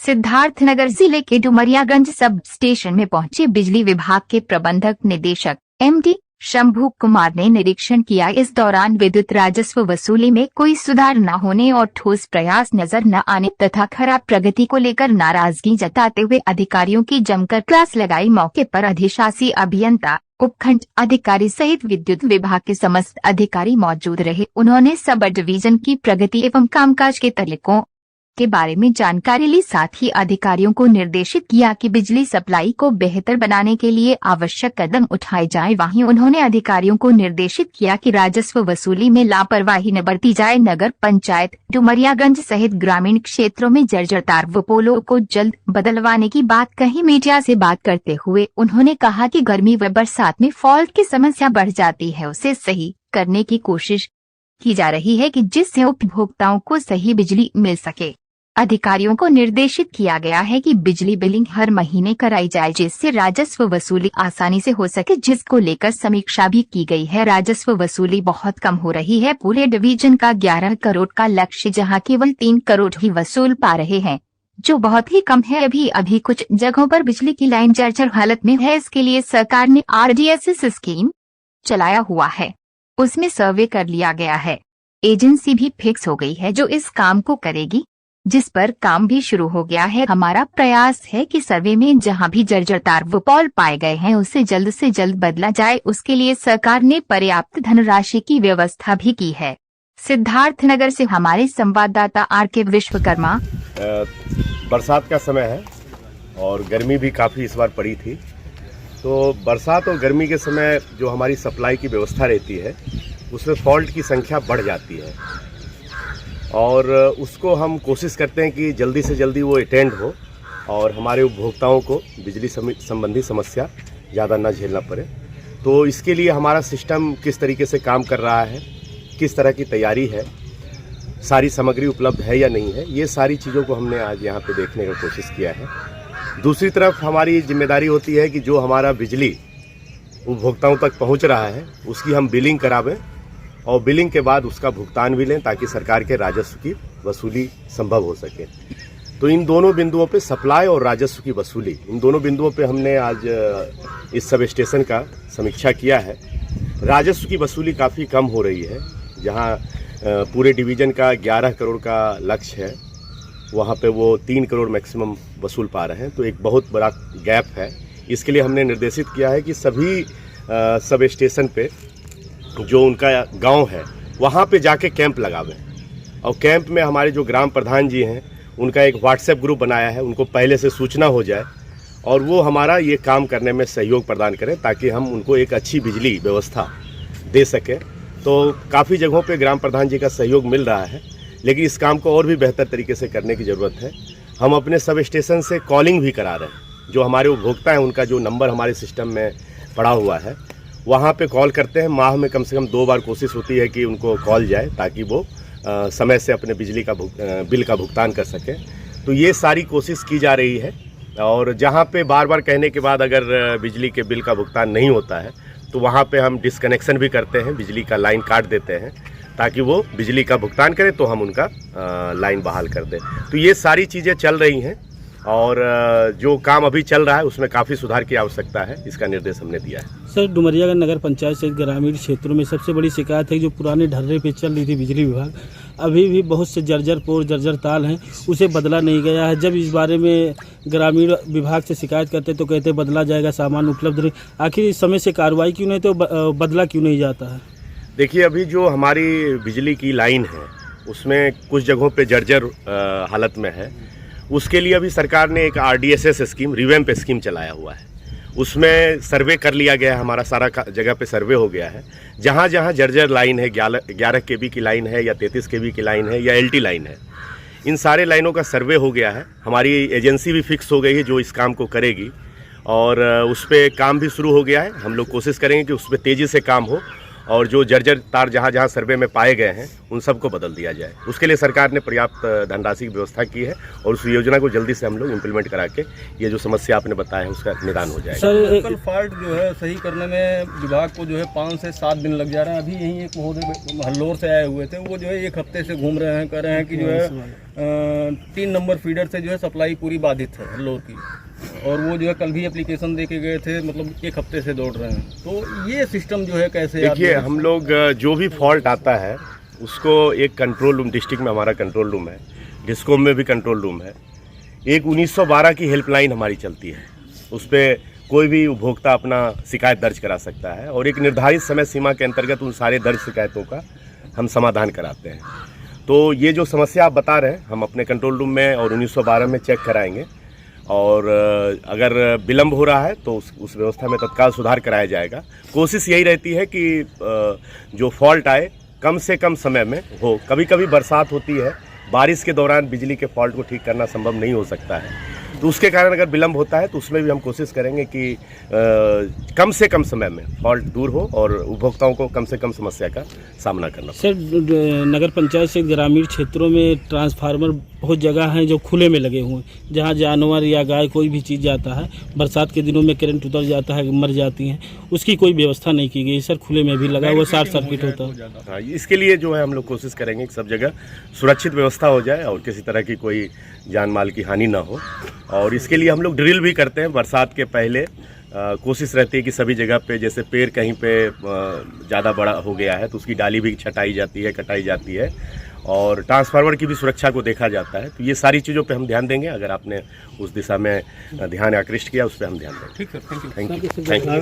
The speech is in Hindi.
सिद्धार्थनगर जिले के डुमरियागंज सब स्टेशन में पहुंचे बिजली विभाग के प्रबंधक निदेशक एमडी शंभू कुमार ने निरीक्षण किया। इस दौरान विद्युत राजस्व वसूली में कोई सुधार न होने और ठोस प्रयास नजर न आने तथा खराब प्रगति को लेकर नाराजगी जताते हुए अधिकारियों की जमकर क्लास लगाई। मौके पर अधिशासी अभियंता, उपखंड अधिकारी सहित विद्युत विभाग के समस्त अधिकारी मौजूद रहे। उन्होंने सब डिवीजन की प्रगति एवं कामकाज के तरीकों के बारे में जानकारी ली। साथ ही अधिकारियों को निर्देशित किया कि बिजली सप्लाई को बेहतर बनाने के लिए आवश्यक कदम उठाए जाएं। वहीं उन्होंने अधिकारियों को निर्देशित किया कि राजस्व वसूली में लापरवाही न बरती जाए। नगर पंचायत डुमरियागंज सहित ग्रामीण क्षेत्रों में जर्जर तार व पोलों को जल्द बदलवाने की बात कही। मीडिया से बात करते हुए उन्होंने कहा कि गर्मी व बरसात में फॉल्ट की समस्या बढ़ जाती है, उसे सही करने की कोशिश की जा रही है कि जिससे उपभोक्ताओं को सही बिजली मिल सके। अधिकारियों को निर्देशित किया गया है कि बिजली बिलिंग हर महीने कराई जाए, जिससे राजस्व वसूली आसानी से हो सके, जिसको लेकर समीक्षा भी की गई है। राजस्व वसूली बहुत कम हो रही है। पूरे डिवीजन का 11 करोड़ का लक्ष्य, जहां केवल 3 करोड़ ही वसूल पा रहे हैं, जो बहुत ही कम है। अभी कुछ जगहों पर बिजली की लाइन जर्जर हालत में है। इसके लिए सरकार ने RDSS स्कीम चलाया हुआ है, उसमें सर्वे कर लिया गया है। एजेंसी भी फिक्स हो गई है जो इस काम को करेगी, जिस पर काम भी शुरू हो गया है। हमारा प्रयास है कि सर्वे में जहां भी जर्जर तार व पोल पाए गए हैं उसे जल्द से जल्द बदला जाए। उसके लिए सरकार ने पर्याप्त धनराशि की व्यवस्था भी की है। सिद्धार्थनगर से हमारे संवाददाता RK विश्वकर्मा। बरसात का समय है और गर्मी भी काफ़ी इस बार पड़ी थी, तो बरसात और गर्मी के समय जो हमारी सप्लाई की व्यवस्था रहती है उसमें फॉल्ट की संख्या बढ़ जाती है और उसको हम कोशिश करते हैं कि जल्दी से जल्दी वो अटेंड हो और हमारे उपभोक्ताओं को बिजली संबंधी समस्या ज़्यादा ना झेलना पड़े। तो इसके लिए हमारा सिस्टम किस तरीके से काम कर रहा है, किस तरह की तैयारी है, सारी सामग्री उपलब्ध है या नहीं है, ये सारी चीज़ों को हमने आज यहाँ पे देखने का कोशिश किया है। दूसरी तरफ हमारी जिम्मेदारी होती है कि जो हमारा बिजली उपभोक्ताओं तक पहुँच रहा है उसकी हम बिलिंग करावें और बिलिंग के बाद उसका भुगतान भी लें, ताकि सरकार के राजस्व की वसूली संभव हो सके। तो इन दोनों बिंदुओं पे, सप्लाई और राजस्व की वसूली, इन दोनों बिंदुओं पे हमने आज इस सब स्टेशन का समीक्षा किया है। राजस्व की वसूली काफ़ी कम हो रही है। जहां पूरे डिवीज़न का 11 करोड़ का लक्ष्य है, वहां पे वो 3 करोड़ मैक्सिमम वसूल पा रहे हैं, तो एक बहुत बड़ा गैप है। इसके लिए हमने निर्देशित किया है कि सभी सब स्टेशन पे जो उनका गांव है वहाँ पे जाके कैंप लगावें और कैंप में हमारे जो ग्राम प्रधान जी हैं उनका एक व्हाट्सएप ग्रुप बनाया है, उनको पहले से सूचना हो जाए और वो हमारा ये काम करने में सहयोग प्रदान करें, ताकि हम उनको एक अच्छी बिजली व्यवस्था दे सकें। तो काफ़ी जगहों पे ग्राम प्रधान जी का सहयोग मिल रहा है, लेकिन इस काम को और भी बेहतर तरीके से करने की ज़रूरत है। हम अपने सब स्टेशन से कॉलिंग भी करा रहे हैं। जो हमारे उपभोक्ता हैं उनका जो नंबर हमारे सिस्टम में पड़ा हुआ है वहाँ पे कॉल करते हैं। माह में कम से कम 2 बार कोशिश होती है कि उनको कॉल जाए, ताकि वो समय से अपने बिजली का बिल का भुगतान कर सकें। तो ये सारी कोशिश की जा रही है और जहाँ पे बार बार कहने के बाद अगर बिजली के बिल का भुगतान नहीं होता है तो वहाँ पे हम डिसकनेक्शन भी करते हैं, बिजली का लाइन काट देते हैं, ताकि वो बिजली का भुगतान करें तो हम उनका लाइन बहाल कर दें। तो ये सारी चीज़ें चल रही हैं और जो काम अभी चल रहा है उसमें काफ़ी सुधार की आवश्यकता है, इसका निर्देश हमने दिया है। सर, डुमरियागंज नगर पंचायत सहित ग्रामीण क्षेत्रों में सबसे बड़ी शिकायत है जो पुराने ढर्रे पे चल रही थी बिजली विभाग, अभी भी बहुत से जर्जर पोल, जर्जर ताल हैं, उसे बदला नहीं गया है। जब इस बारे में ग्रामीण विभाग से शिकायत करते तो कहते बदला जाएगा, सामान उपलब्ध नहीं। आखिर इस समय से कार्रवाई क्यों नहीं, तो बदला क्यों नहीं जाता है? देखिए, अभी जो हमारी बिजली की लाइन है उसमें कुछ जगहों पे जर्जर हालत में है। उसके लिए अभी सरकार ने एक RDSS स्कीम, रिवैम्प स्कीम चलाया हुआ है। उसमें सर्वे कर लिया गया है, हमारा सारा जगह पे सर्वे हो गया है। जहाँ जहाँ जर्जर लाइन है, 11 kV की लाइन है या 33 kV की लाइन है या LT लाइन है, इन सारे लाइनों का सर्वे हो गया है। हमारी एजेंसी भी फिक्स हो गई है जो इस काम को करेगी, और उस पर काम भी शुरू हो गया है। हम लोग कोशिश करेंगे कि उस पर तेज़ी से काम हो और जो जर्जर तार जहाँ जहाँ सर्वे में पाए गए हैं उन सबको बदल दिया जाए। उसके लिए सरकार ने पर्याप्त धनराशि की व्यवस्था की है और उस योजना को जल्दी से हम लोग इम्प्लीमेंट करा के ये जो समस्या आपने बताया है उसका निदान हो जाएगा। लोकल फॉल्ट जो है सही करने में विभाग को जो है 5 से 7 दिन लग जा रहे हैं। अभी यहीं एक महोदय हल्लोर से आए हुए थे, वो जो है 1 हफ्ते से घूम रहे हैं, कह रहे हैं कि जो है 3 नंबर फीडर से जो है सप्लाई पूरी बाधित है हल्लोर की, और वो जो है कल भी एप्लीकेशन दे के गए थे, मतलब 1 हफ्ते से दौड़ रहे हैं। तो ये सिस्टम जो है कैसे? देखिए, हम लोग जो भी फॉल्ट आता है उसको एक कंट्रोल रूम, डिस्ट्रिक्ट में हमारा कंट्रोल रूम है, डिस्कॉम में भी कंट्रोल रूम है, एक 1912 की हेल्पलाइन हमारी चलती है, उस पर कोई भी उपभोक्ता अपना शिकायत दर्ज करा सकता है और एक निर्धारित समय सीमा के अंतर्गत उन सारे दर्ज शिकायतों का हम समाधान कराते हैं। तो ये जो समस्या आप बता रहे हैं हम अपने कंट्रोल रूम में और 1912 में चेक कराएंगे और अगर विलम्ब हो रहा है तो उस व्यवस्था में तत्काल सुधार कराया जाएगा। कोशिश यही रहती है कि जो फॉल्ट आए कम से कम समय में हो। कभी कभी बरसात होती है, बारिश के दौरान बिजली के फॉल्ट को ठीक करना संभव नहीं हो सकता है, तो उसके कारण अगर विलम्ब होता है तो उसमें भी हम कोशिश करेंगे कि कम से कम समय में फॉल्ट दूर हो और उपभोक्ताओं को कम से कम समस्या का सामना करना पड़े। सर, नगर पंचायत से ग्रामीण क्षेत्रों में ट्रांसफार्मर बहुत जगह हैं जो खुले में लगे हुए हैं, जहां जानवर या गाय कोई भी चीज़ जाता है, बरसात के दिनों में करंट उतर जाता है, मर जाती हैं, उसकी कोई व्यवस्था नहीं की गई। सर, खुले में भी लगा हुआ शॉर्ट सर्किट होता है। हाँ, इसके लिए जो है हम लोग कोशिश करेंगे कि सब जगह सुरक्षित व्यवस्था हो जाए और किसी तरह की कोई जान माल की हानि ना हो। और इसके लिए हम लोग ड्रिल भी करते हैं बरसात के पहले। कोशिश रहती है कि सभी जगह पे, जैसे पेड़ कहीं पे ज़्यादा बड़ा हो गया है तो उसकी डाली भी छटाई जाती है, कटाई जाती है, और ट्रांसफार्मर की भी सुरक्षा को देखा जाता है। तो ये सारी चीज़ों पे हम ध्यान देंगे। अगर आपने उस दिशा में ध्यान आकृष्ट किया उस पर हम ध्यान देंगे। ठीक है, थैंक यू। Thank you.